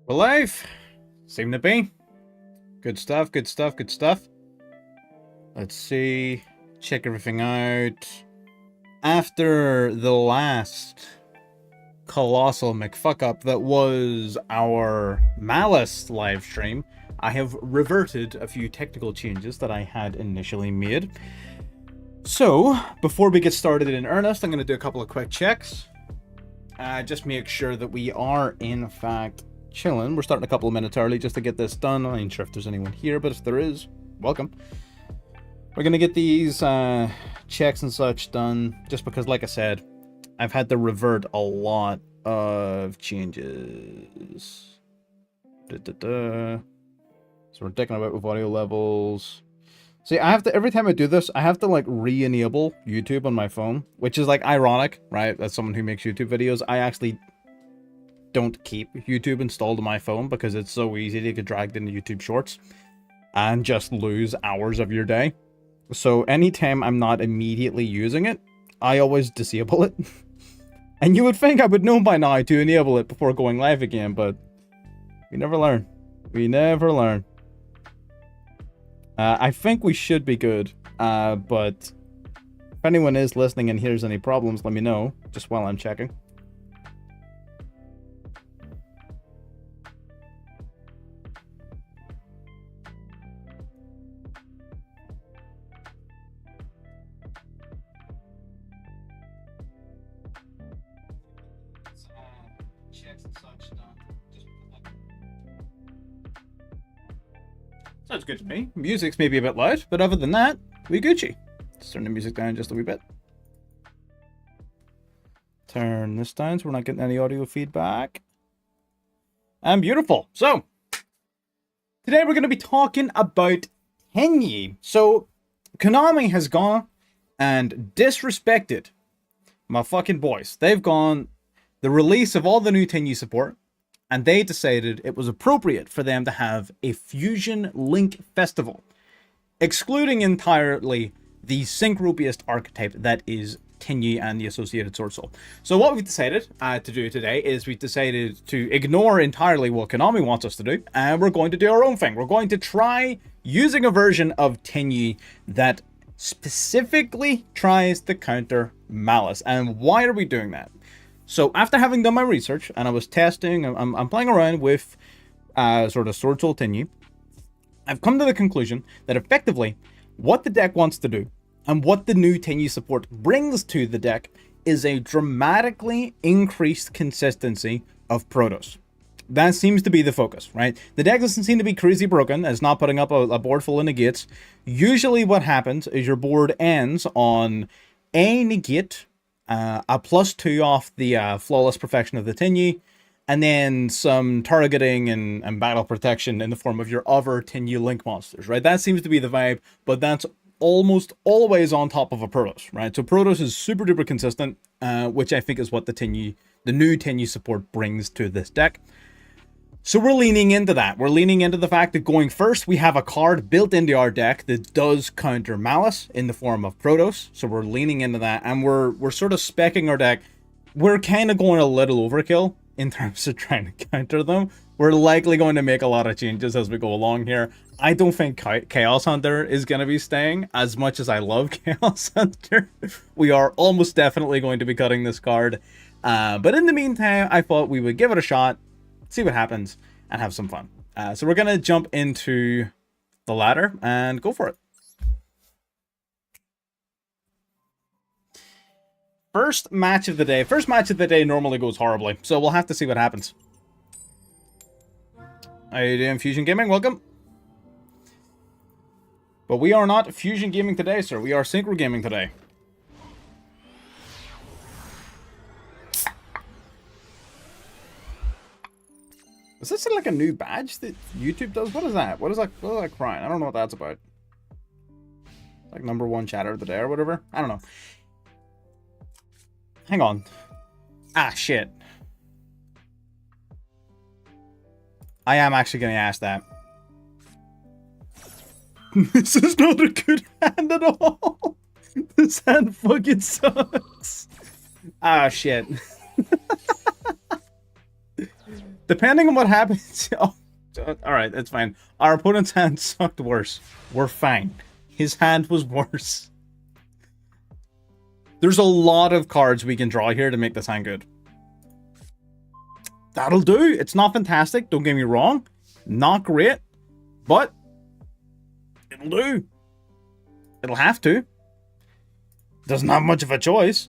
We're live. Seem to be. Good stuff, good stuff, good stuff. Let's see. Check everything out. After the last colossal McFuck-up that was our Maliss live stream, I have reverted a few technical changes that I had initially made. So, before we get started in earnest, I'm going to do a couple of quick checks. Just make sure that we are, in fact, chilling. We're starting a couple of minutes early just to get this done. I ain't sure if there's anyone here, but if there is, welcome. We're going to get these checks and such done, just because, like I said, I've had to revert a lot of changes. So we're taking about with audio levels. See, I have to, every time I do this, I have to like re-enable YouTube on my phone, which is like ironic, right? As someone who makes YouTube videos, I actually don't keep YouTube installed on my phone because it's so easy to get dragged into YouTube Shorts and just lose hours of your day. So anytime I'm not immediately using it, I always disable it. And you would think I would know by now to enable it before going live again, but we never learn. We never learn. I think we should be good, but if anyone is listening and hears any problems, let me know, just while I'm checking. Sounds good to me. Music's maybe a bit loud, but other than that, we Gucci. Let's turn the music down just a wee bit. Turn this down so we're not getting any audio feedback. And beautiful. So, today we're going to be talking about TENYI. So, Konami has gone and disrespected my fucking boys. They've gone the release of all the new TENYI support, and they decided it was appropriate for them to have a Fusion Link Festival, excluding entirely the synchro-based archetype that is TENYI and the associated Sword Soul. So what we've decided to do today is we've decided to ignore entirely what Konami wants us to do, and we're going to do our own thing. We're going to try using a version of TENYI that specifically tries to counter Maliss. And why are we doing that? So after having done my research, and I was testing, I'm playing around with sort of Sword Soul TENYI, I've come to the conclusion that effectively what the deck wants to do and what the new TENYI support brings to the deck is a dramatically increased consistency of Protoss. That seems to be the focus, right? The deck doesn't seem to be crazy broken. It's not putting up a board full of negates. Usually what happens is your board ends on a negate, a +2 off the flawless perfection of the TENYI, and then some targeting and battle protection in the form of your other TENYI link monsters, right? That seems to be the vibe, but that's almost always on top of a Protoss, right? So Protoss is super duper consistent, which I think is what the new TENYI support brings to this deck. So we're leaning into that. We're leaning into the fact that going first, we have a card built into our deck that does counter Maliss in the form of Protoss. So we're leaning into that, and we're sort of speccing our deck. We're kind of going a little overkill in terms of trying to counter them. We're likely going to make a lot of changes as we go along here. I don't think Chaos Hunter is going to be staying, as much as I love Chaos Hunter. We are almost definitely going to be cutting this card. But in the meantime, I thought we would give it a shot, see what happens, and have some fun. So we're going to jump into the ladder and go for it. First match of the day. First match of the day normally goes horribly, so we'll have to see what happens. How you doing, Fusion Gaming? Welcome. But we are not Fusion Gaming today, sir. We are Synchro Gaming today. Is this like a new badge that YouTube does? What is that? What is that crying? I don't know what that's about. Like #1 chatter of the day or whatever. I don't know. Hang on. Ah, shit. I am actually going to ask that. This is not a good hand at all. This hand fucking sucks. Ah, shit. Depending on what happens... Oh, alright, that's fine. Our opponent's hand sucked worse. We're fine. His hand was worse. There's a lot of cards we can draw here to make this hand good. That'll do. It's not fantastic, don't get me wrong. Not great, but it'll do. It'll have to. Doesn't have much of a choice.